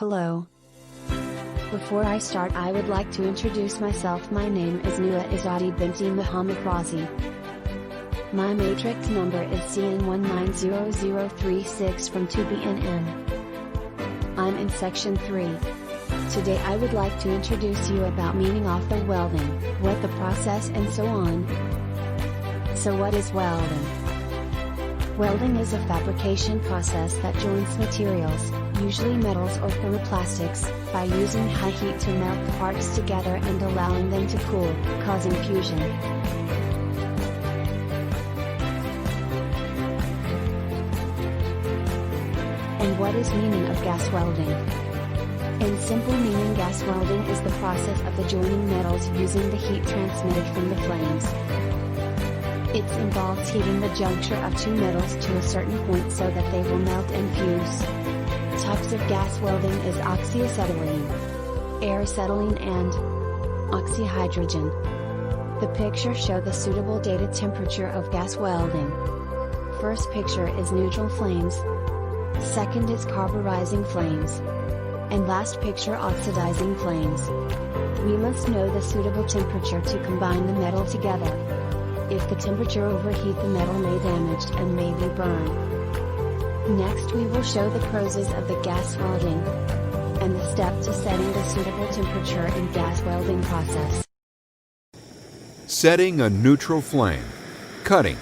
Hello. Before I start, I would like to introduce myself. My name is Nua Izadi Binti Muhammad Razi. My matrix number is CN190036 from 2BNN. I'm in section 3. Today I would like to introduce you about meaning of the welding, what the process and so on. So what is welding? Welding is a fabrication process that joins materials, usually metals or thermoplastics, by using high heat to melt the parts together and allowing them to cool, causing fusion. And what is meaning of gas welding? In simple meaning, gas welding is the process of the joining metals using the heat transmitted from the flames. It involves heating the juncture of two metals to a certain point so that they will melt and fuse. Types of gas welding is oxyacetylene, air acetylene and oxyhydrogen. The picture shows the suitable data temperature of gas welding. First picture is neutral flames. Second is carburizing flames. And last picture oxidizing flames. We must know the suitable temperature to combine the metal together. If the temperature overheat, the metal may damage and may be burned. Next we will show the process of the gas welding and the step to setting the suitable temperature in gas welding process. Setting a neutral flame. Cutting.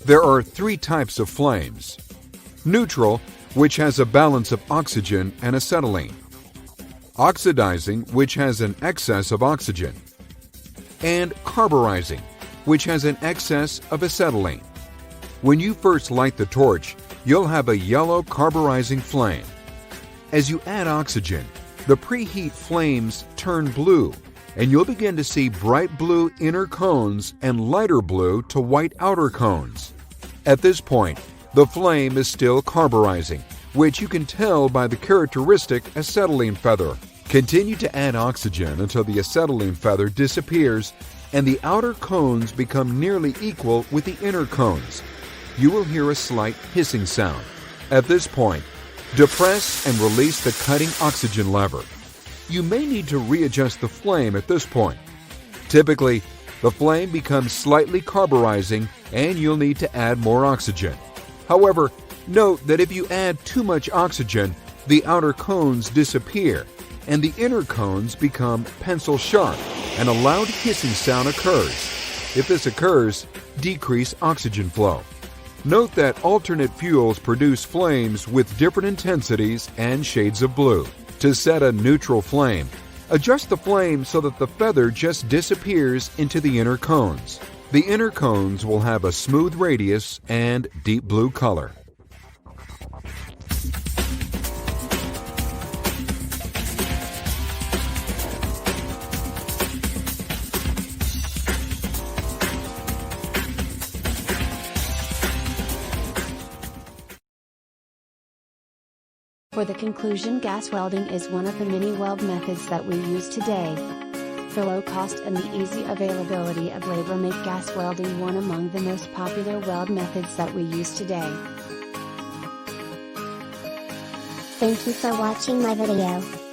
There are three types of flames. Neutral, which has a balance of oxygen and acetylene. Oxidizing, which has an excess of oxygen. And carburizing, which has an excess of acetylene. When you first light the torch, you'll have a yellow carburizing flame. As you add oxygen, the preheat flames turn blue, and you'll begin to see bright blue inner cones and lighter blue to white outer cones. At this point, the flame is still carburizing, which you can tell by the characteristic acetylene feather. Continue to add oxygen until the acetylene feather disappears and the outer cones become nearly equal with the inner cones. You will hear a slight hissing sound. At this point, depress and release the cutting oxygen lever. You may need to readjust the flame at this point. Typically, the flame becomes slightly carburizing and you'll need to add more oxygen. However, note that if you add too much oxygen, the outer cones disappear and the inner cones become pencil sharp and a loud hissing sound occurs. If this occurs, decrease oxygen flow. Note that alternate fuels produce flames with different intensities and shades of blue. To set a neutral flame, adjust the flame so that the feather just disappears into the inner cones. The inner cones will have a smooth radius and deep blue color. For the conclusion, gas welding is one of the many weld methods that we use today. The low cost and the easy availability of labor make gas welding one among the most popular weld methods that we use today. Thank you for watching my video.